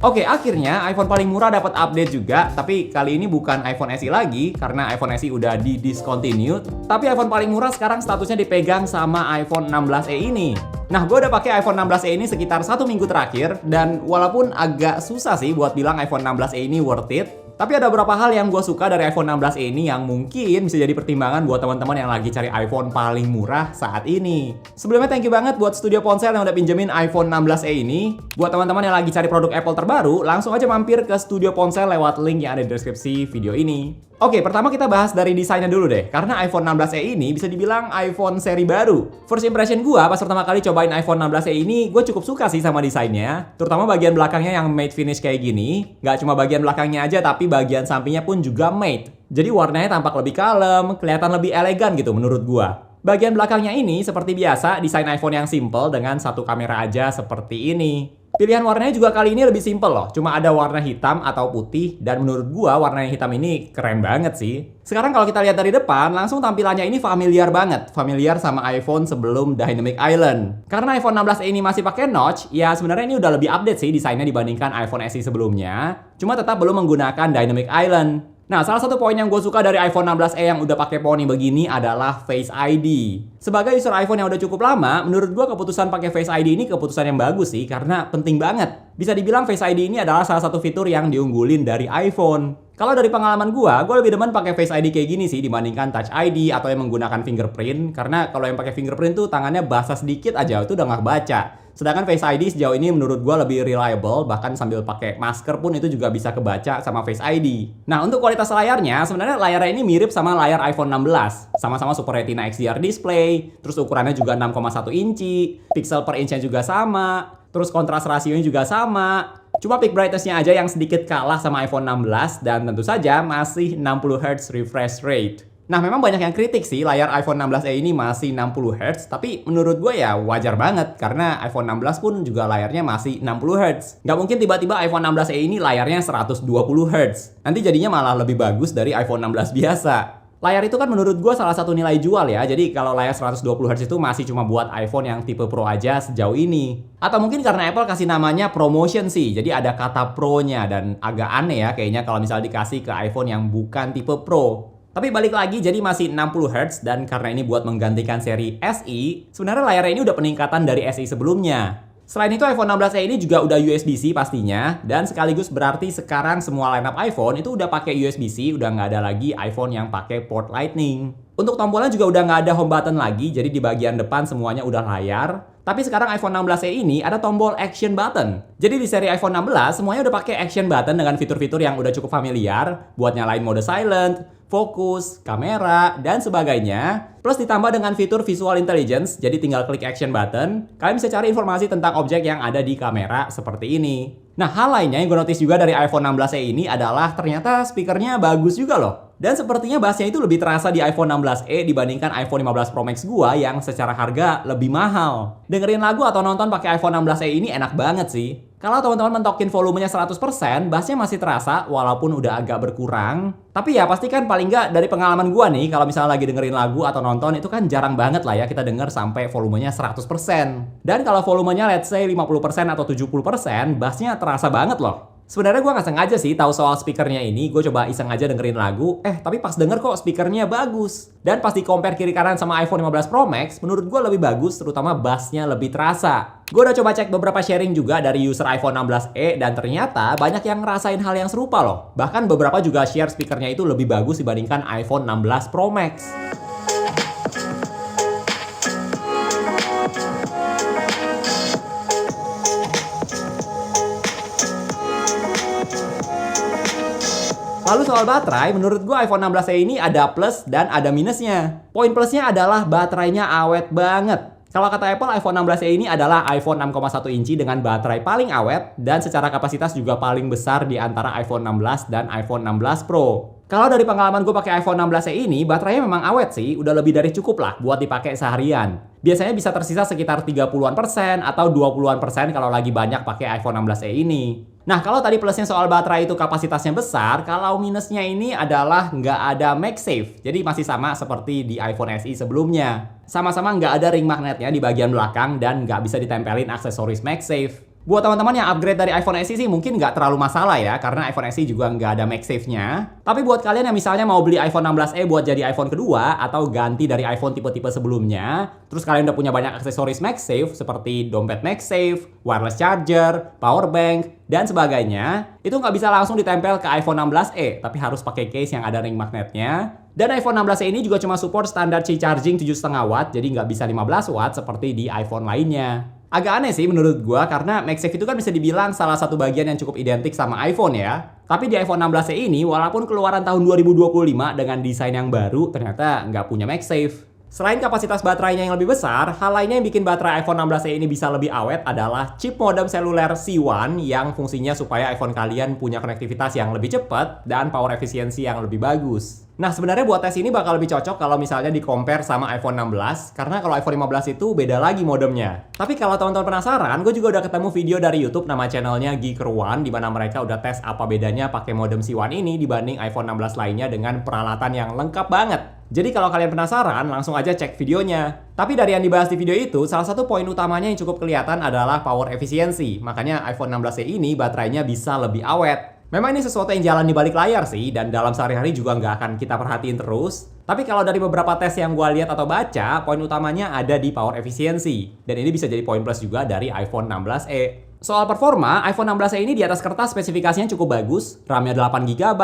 Oke, akhirnya iPhone paling murah dapat update juga, tapi kali ini bukan iPhone SE lagi, karena iPhone SE udah di-discontinue, tapi iPhone paling murah sekarang statusnya dipegang sama iPhone 16e ini. Nah, gue udah pakai iPhone 16e ini sekitar 1 minggu terakhir, dan walaupun agak susah sih buat bilang iPhone 16e ini worth it, tapi ada beberapa hal yang gue suka dari iPhone 16e ini yang mungkin bisa jadi pertimbangan buat teman-teman yang lagi cari iPhone paling murah saat ini. Sebelumnya thank you banget buat Studio Ponsel yang udah pinjemin iPhone 16e ini. Buat teman-teman yang lagi cari produk Apple terbaru, langsung aja mampir ke Studio Ponsel lewat link yang ada di deskripsi video ini. Oke, pertama kita bahas dari desainnya dulu deh. Karena iPhone 16e ini bisa dibilang iPhone seri baru. First impression gua pas pertama kali cobain iPhone 16e ini, gue cukup suka sih sama desainnya. Terutama bagian belakangnya yang matte finish kayak gini. Nggak cuma bagian belakangnya aja, tapi bagian sampingnya pun juga matte. Jadi warnanya tampak lebih kalem, kelihatan lebih elegan gitu menurut gua. Bagian belakangnya ini seperti biasa, desain iPhone yang simple dengan satu kamera aja seperti ini. Pilihan warnanya juga kali ini lebih simple loh, cuma ada warna hitam atau putih, dan menurut gua warna yang hitam ini keren banget sih. Sekarang kalau kita lihat dari depan, langsung tampilannya ini familiar banget, familiar sama iPhone sebelum Dynamic Island. Karena iPhone 16 ini masih pakai notch, ya sebenarnya ini udah lebih update sih desainnya dibandingkan iPhone SE sebelumnya, cuma tetap belum menggunakan Dynamic Island. Nah, salah satu poin yang gue suka dari iPhone 16e yang udah pakai poni begini adalah Face ID. Sebagai user iPhone yang udah cukup lama, menurut gue keputusan pakai Face ID ini keputusan yang bagus sih, karena penting banget. Bisa dibilang Face ID ini adalah salah satu fitur yang diunggulin dari iPhone. Kalau dari pengalaman gue lebih demen pakai Face ID kayak gini sih dibandingkan Touch ID atau yang menggunakan fingerprint. Karena kalau yang pakai fingerprint tuh tangannya basah sedikit aja itu udah nggak baca. Sedangkan Face ID sejauh ini menurut gue lebih reliable, bahkan sambil pakai masker pun itu juga bisa kebaca sama Face ID. Nah, untuk kualitas layarnya, sebenarnya layarnya ini mirip sama layar iPhone 16. Sama-sama Super Retina XDR display, terus ukurannya juga 6,1 inci, pixel per inch-nya juga sama, terus kontras rasionya juga sama. Cuma peak brightness-nya aja yang sedikit kalah sama iPhone 16, dan tentu saja masih 60 Hz refresh rate. Nah, memang banyak yang kritik sih layar iPhone 16e ini masih 60 Hz, tapi menurut gue ya wajar banget karena iPhone 16 pun juga layarnya masih 60 Hz. Nggak mungkin tiba-tiba iPhone 16e ini layarnya 120 Hz. Nanti jadinya malah lebih bagus dari iPhone 16 biasa. Layar itu kan menurut gue salah satu nilai jual ya, jadi kalau layar 120 Hz itu masih cuma buat iPhone yang tipe Pro aja sejauh ini. Atau mungkin karena Apple kasih namanya promotion sih, jadi ada kata Pro-nya dan agak aneh ya kayaknya kalau misal dikasih ke iPhone yang bukan tipe Pro. Tapi balik lagi jadi masih 60 Hz dan karena ini buat menggantikan seri SE, sebenarnya layarnya ini udah peningkatan dari SE sebelumnya. Selain itu iPhone 16e ini juga udah USB-C pastinya, dan sekaligus berarti sekarang semua lineup iPhone itu udah pakai USB-C, udah nggak ada lagi iPhone yang pakai port Lightning. Untuk tombolnya juga udah nggak ada home button lagi, jadi di bagian depan semuanya udah layar. Tapi sekarang iPhone 16e ini ada tombol action button. Jadi di seri iPhone 16 semuanya udah pakai action button dengan fitur-fitur yang udah cukup familiar buat nyalain mode silent, fokus, kamera, dan sebagainya. Plus ditambah dengan fitur visual intelligence, jadi tinggal klik action button, kalian bisa cari informasi tentang objek yang ada di kamera seperti ini. Nah, hal lainnya yang gue notice juga dari iPhone 16e ini adalah ternyata speakernya bagus juga loh. Dan sepertinya bassnya itu lebih terasa di iPhone 16e dibandingkan iPhone 15 Pro Max gua yang secara harga lebih mahal. Dengerin lagu atau nonton pakai iPhone 16e ini enak banget sih. Kalau teman-teman mentokin volumenya 100%, bassnya masih terasa walaupun udah agak berkurang. Tapi ya pastikan paling nggak dari pengalaman gua nih, kalau misalnya lagi dengerin lagu atau nonton itu kan jarang banget lah ya kita denger sampai volumenya 100%. Dan kalau volumenya let's say 50% atau 70%, bassnya terasa banget loh. Sebenarnya gue nggak sengaja sih tahu soal speakernya ini, gue coba iseng aja dengerin lagu, tapi pas denger kok speakernya bagus. Dan pas di compare kiri kanan sama iPhone 15 Pro Max, menurut gue lebih bagus, terutama bassnya lebih terasa. Gue udah coba cek beberapa sharing juga dari user iPhone 16e, dan ternyata banyak yang ngerasain hal yang serupa loh. Bahkan beberapa juga share speakernya itu lebih bagus dibandingkan iPhone 16 Pro Max. Lalu soal baterai, menurut gue iPhone 16e ini ada plus dan ada minusnya. Poin plusnya adalah baterainya awet banget. Kalau kata Apple, iPhone 16e ini adalah iPhone 6,1 inci dengan baterai paling awet dan secara kapasitas juga paling besar di antara iPhone 16 dan iPhone 16 Pro. Kalau dari pengalaman gue pakai iPhone 16e ini, baterainya memang awet sih, udah lebih dari cukup lah buat dipakai seharian. Biasanya bisa tersisa sekitar 30-an% atau 20-an% kalau lagi banyak pakai iPhone 16e ini. Nah, kalau tadi plusnya soal baterai itu kapasitasnya besar, kalau minusnya ini adalah nggak ada MagSafe. Jadi masih sama seperti di iPhone SE sebelumnya. Sama-sama nggak ada ring magnetnya di bagian belakang dan nggak bisa ditempelin aksesoris MagSafe. Buat teman-teman yang upgrade dari iPhone SE sih mungkin nggak terlalu masalah ya, karena iPhone SE juga nggak ada MagSafe-nya. Tapi buat kalian yang misalnya mau beli iPhone 16e buat jadi iPhone kedua, atau ganti dari iPhone tipe-tipe sebelumnya, terus kalian udah punya banyak aksesoris MagSafe seperti dompet MagSafe, wireless charger, power bank, dan sebagainya, itu nggak bisa langsung ditempel ke iPhone 16e, tapi harus pakai case yang ada ring magnetnya. Dan iPhone 16e ini juga cuma support standar Qi charging 7,5 watt, jadi nggak bisa 15 watt seperti di iPhone lainnya. Agak aneh sih menurut gua karena MagSafe itu kan bisa dibilang salah satu bagian yang cukup identik sama iPhone ya. Tapi di iPhone 16e ini walaupun keluaran tahun 2025 dengan desain yang baru ternyata nggak punya MagSafe. Selain kapasitas baterainya yang lebih besar, hal lainnya yang bikin baterai iPhone 16e ini bisa lebih awet adalah chip modem seluler C1 yang fungsinya supaya iPhone kalian punya konektivitas yang lebih cepat dan power efisiensi yang lebih bagus. Nah, sebenarnya buat tes ini bakal lebih cocok kalau misalnya di-compare sama iPhone 16, karena kalau iPhone 15 itu beda lagi modemnya. Tapi kalau teman-teman penasaran, gue juga udah ketemu video dari YouTube nama channelnya Geeker1, di mana mereka udah tes apa bedanya pakai modem C1 ini dibanding iPhone 16 lainnya dengan peralatan yang lengkap banget. Jadi kalau kalian penasaran, langsung aja cek videonya. Tapi dari yang dibahas di video itu, salah satu poin utamanya yang cukup kelihatan adalah power efisiensi. Makanya iPhone 16e ini baterainya bisa lebih awet. Memang ini sesuatu yang jalan di balik layar sih, dan dalam sehari-hari juga nggak akan kita perhatiin terus. Tapi kalau dari beberapa tes yang gue lihat atau baca, poin utamanya ada di power efisiensi. Dan ini bisa jadi poin plus juga dari iPhone 16e. Soal performa, iPhone 16e ini di atas kertas spesifikasinya cukup bagus. RAM-nya 8GB,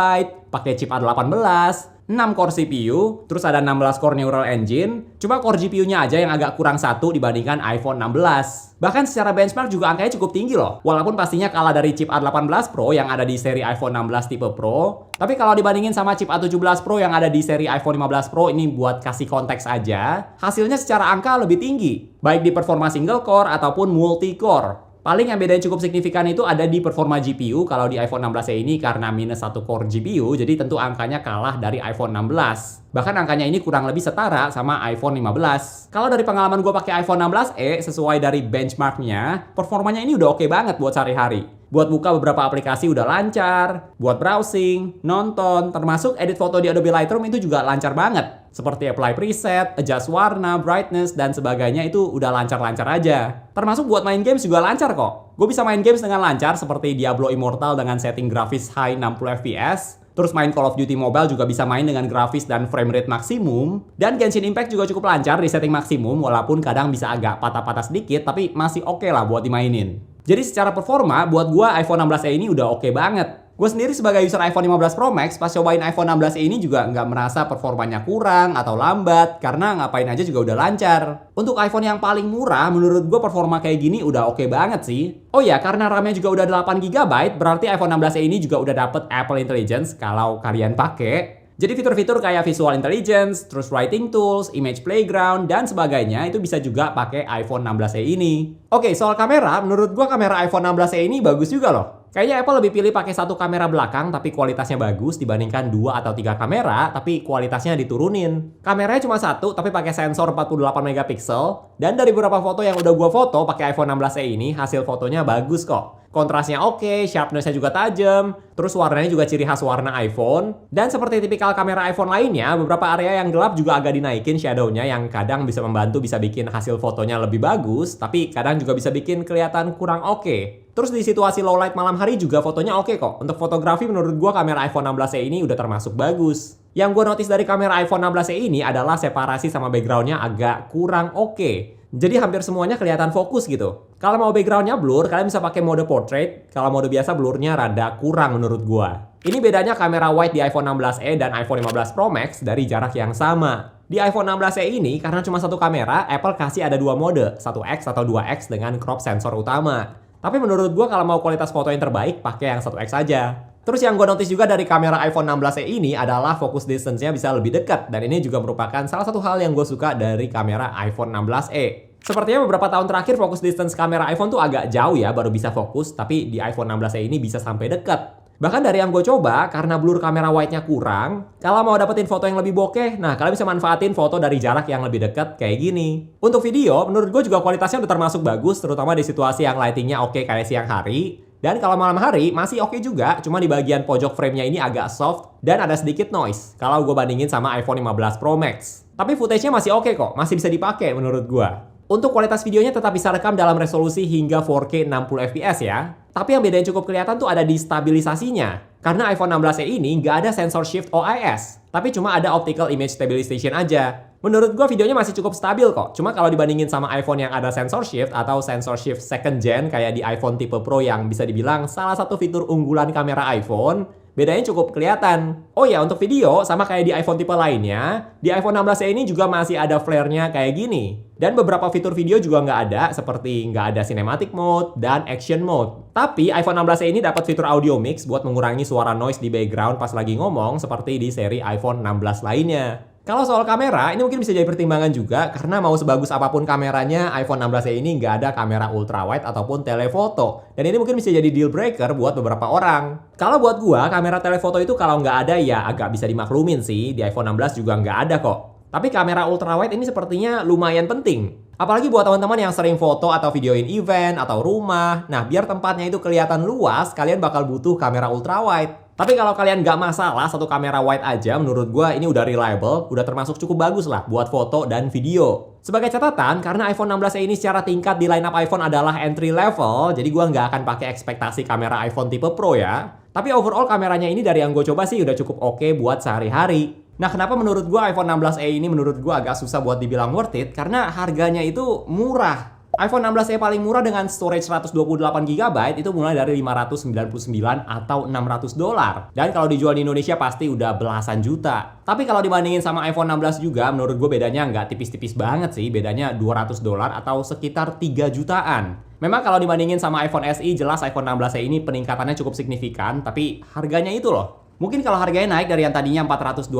pakai chip A18, 6 core CPU, terus ada 16 core neural engine. Cuma core GPU-nya aja yang agak kurang satu dibandingkan iPhone 16. Bahkan secara benchmark juga angkanya cukup tinggi loh. Walaupun pastinya kalah dari chip A18 Pro yang ada di seri iPhone 16 tipe Pro. Tapi kalau dibandingin sama chip A17 Pro yang ada di seri iPhone 15 Pro, ini buat kasih konteks aja, hasilnya secara angka lebih tinggi. Baik di performa single core ataupun multi core. Paling yang bedanya cukup signifikan itu ada di performa GPU. Kalau di iPhone 16e ini karena minus 1 core GPU, jadi tentu angkanya kalah dari iPhone 16. Bahkan angkanya ini kurang lebih setara sama iPhone 15. Kalau dari pengalaman gue pakai iPhone 16e, sesuai dari benchmarknya, performanya ini udah oke banget buat sehari-hari. Buat buka beberapa aplikasi udah lancar, buat browsing, nonton, termasuk edit foto di Adobe Lightroom itu juga lancar banget. Seperti apply preset, adjust warna, brightness, dan sebagainya itu udah lancar-lancar aja. Termasuk buat main games juga lancar kok. Gue bisa main games dengan lancar seperti Diablo Immortal dengan setting grafis high 60 fps. Terus main Call of Duty Mobile juga bisa main dengan grafis dan frame rate maksimum. Dan Genshin Impact juga cukup lancar di setting maksimum walaupun kadang bisa agak patah-patah sedikit tapi masih oke lah buat dimainin. Jadi secara performa buat gua iPhone 16e ini udah oke banget. Gue sendiri sebagai user iPhone 15 Pro Max pas cobain iPhone 16e ini juga nggak merasa performanya kurang atau lambat karena ngapain aja juga udah lancar. Untuk iPhone yang paling murah menurut gue performa kayak gini udah oke banget sih. Oh ya, karena RAM-nya juga udah 8GB berarti iPhone 16e ini juga udah dapet Apple Intelligence kalau kalian pakai. Jadi fitur-fitur kayak visual intelligence, terus writing tools, image playground, dan sebagainya itu bisa juga pakai iPhone 16e ini. Oke, soal kamera, menurut gua kamera iPhone 16e ini bagus juga loh. Kayaknya Apple lebih pilih pakai satu kamera belakang tapi kualitasnya bagus dibandingkan 2 atau 3 kamera tapi kualitasnya diturunin. Kameranya cuma satu tapi pakai sensor 48 megapiksel dan dari beberapa foto yang udah gua foto pakai iPhone 16e ini hasil fotonya bagus kok. Kontrasnya oke, sharpness-nya juga tajam, terus warnanya juga ciri khas warna iPhone. Dan seperti tipikal kamera iPhone lainnya, beberapa area yang gelap juga agak dinaikin shadow-nya yang kadang bisa membantu bisa bikin hasil fotonya lebih bagus, tapi kadang juga bisa bikin kelihatan kurang oke. Terus di situasi low light malam hari juga fotonya oke kok. Untuk fotografi menurut gua kamera iPhone 16e ini udah termasuk bagus. Yang gua notice dari kamera iPhone 16e ini adalah separasi sama background-nya agak kurang oke. Jadi hampir semuanya kelihatan fokus gitu. Kalau mau backgroundnya blur, kalian bisa pakai mode portrait. Kalau mode biasa blurnya rada kurang menurut gua. Ini bedanya kamera wide di iPhone 16e dan iPhone 15 Pro Max dari jarak yang sama. Di iPhone 16e ini, karena cuma satu kamera, Apple kasih ada dua mode, 1x atau 2x dengan crop sensor utama. Tapi menurut gua kalau mau kualitas foto yang terbaik, pakai yang 1x aja. Terus yang gue notice juga dari kamera iPhone 16e ini adalah focus distance-nya bisa lebih dekat. Dan ini juga merupakan salah satu hal yang gue suka dari kamera iPhone 16e. Sepertinya beberapa tahun terakhir focus distance kamera iPhone tuh agak jauh ya baru bisa fokus. Tapi di iPhone 16e ini bisa sampai dekat. Bahkan dari yang gue coba, karena blur kamera wide-nya kurang, kalau mau dapetin foto yang lebih bokeh, nah kalian bisa manfaatin foto dari jarak yang lebih dekat kayak gini. Untuk video, menurut gue juga kualitasnya udah termasuk bagus, terutama di situasi yang lightingnya oke kayak siang hari. Dan kalau malam hari masih oke juga, cuma di bagian pojok frame-nya ini agak soft dan ada sedikit noise kalau gue bandingin sama iPhone 15 Pro Max. Tapi footage-nya masih oke kok, masih bisa dipakai menurut gue. Untuk kualitas videonya tetap bisa rekam dalam resolusi hingga 4K 60 fps ya. Tapi yang beda yang cukup kelihatan tuh ada di stabilisasinya. Karena iPhone 16e ini nggak ada sensor shift OIS, tapi cuma ada optical image stabilization aja. Menurut gua videonya masih cukup stabil kok. Cuma kalau dibandingin sama iPhone yang ada sensor shift atau sensor shift second gen kayak di iPhone tipe Pro yang bisa dibilang salah satu fitur unggulan kamera iPhone, bedanya cukup kelihatan. Oh ya, untuk video, sama kayak di iPhone tipe lainnya, di iPhone 16e ini juga masih ada flare-nya kayak gini. Dan beberapa fitur video juga nggak ada, seperti nggak ada cinematic mode dan action mode. Tapi iPhone 16e ini dapat fitur audio mix buat mengurangi suara noise di background pas lagi ngomong, seperti di seri iPhone 16 lainnya. Kalau soal kamera, ini mungkin bisa jadi pertimbangan juga karena mau sebagus apapun kameranya, iPhone 16e ini nggak ada kamera ultrawide ataupun telefoto. Dan ini mungkin bisa jadi deal breaker buat beberapa orang. Kalau buat gua, kamera telefoto itu kalau nggak ada ya agak bisa dimaklumin sih. Di iPhone 16 juga nggak ada kok. Tapi kamera ultrawide ini sepertinya lumayan penting. Apalagi buat teman-teman yang sering foto atau videoin event atau rumah. Nah, biar tempatnya itu kelihatan luas, kalian bakal butuh kamera ultrawide. Tapi kalau kalian nggak masalah satu kamera wide aja, menurut gue ini udah reliable, udah termasuk cukup bagus lah buat foto dan video. Sebagai catatan, karena iPhone 16e ini secara tingkat di lineup iPhone adalah entry level, jadi gue nggak akan pakai ekspektasi kamera iPhone tipe Pro ya. Tapi overall kameranya ini dari yang gue coba sih udah cukup oke buat sehari-hari. Nah, kenapa menurut gue iPhone 16e ini menurut gue agak susah buat dibilang worth it? Karena harganya itu murah. iPhone 16e paling murah dengan storage 128GB itu mulai dari $599 atau $600. Dan kalau dijual di Indonesia pasti udah belasan juta. Tapi kalau dibandingin sama iPhone 16 juga, menurut gue bedanya nggak tipis-tipis banget sih. Bedanya $200 atau sekitar 3 jutaan. Memang kalau dibandingin sama iPhone SE, jelas iPhone 16e ini peningkatannya cukup signifikan. Tapi harganya itu loh. Mungkin kalau harganya naik dari yang tadinya $429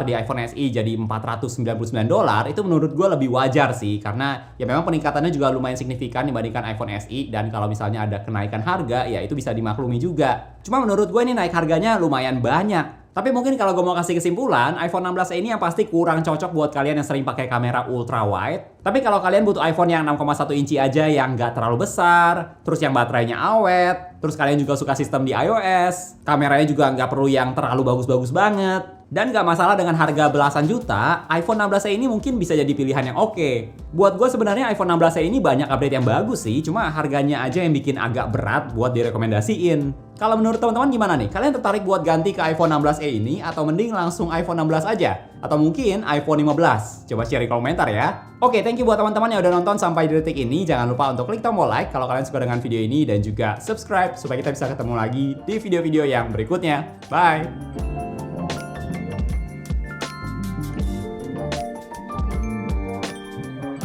di iPhone SE jadi $499, itu menurut gue lebih wajar sih. Karena ya memang peningkatannya juga lumayan signifikan dibandingkan iPhone SE. Dan kalau misalnya ada kenaikan harga, ya itu bisa dimaklumi juga. Cuma menurut gue ini naik harganya lumayan banyak. Tapi mungkin kalau gue mau kasih kesimpulan, iPhone 16 ini yang pasti kurang cocok buat kalian yang sering pakai kamera ultra wide. Tapi kalau kalian butuh iPhone yang 6,1 inci aja yang nggak terlalu besar, terus yang baterainya awet, terus kalian juga suka sistem di iOS, kameranya juga nggak perlu yang terlalu bagus-bagus banget, dan nggak masalah dengan harga belasan juta, iPhone 16 ini mungkin bisa jadi pilihan yang oke. Buat gue sebenarnya iPhone 16 ini banyak update yang bagus sih, cuma harganya aja yang bikin agak berat buat direkomendasiin. Kalau menurut teman-teman gimana nih? Kalian tertarik buat ganti ke iPhone 16e ini atau mending langsung iPhone 16 aja? Atau mungkin iPhone 15? Coba share di komentar ya. Oke, thank you buat teman-teman yang udah nonton sampai di detik ini. Jangan lupa untuk klik tombol like kalau kalian suka dengan video ini dan juga subscribe supaya kita bisa ketemu lagi di video-video yang berikutnya. Bye!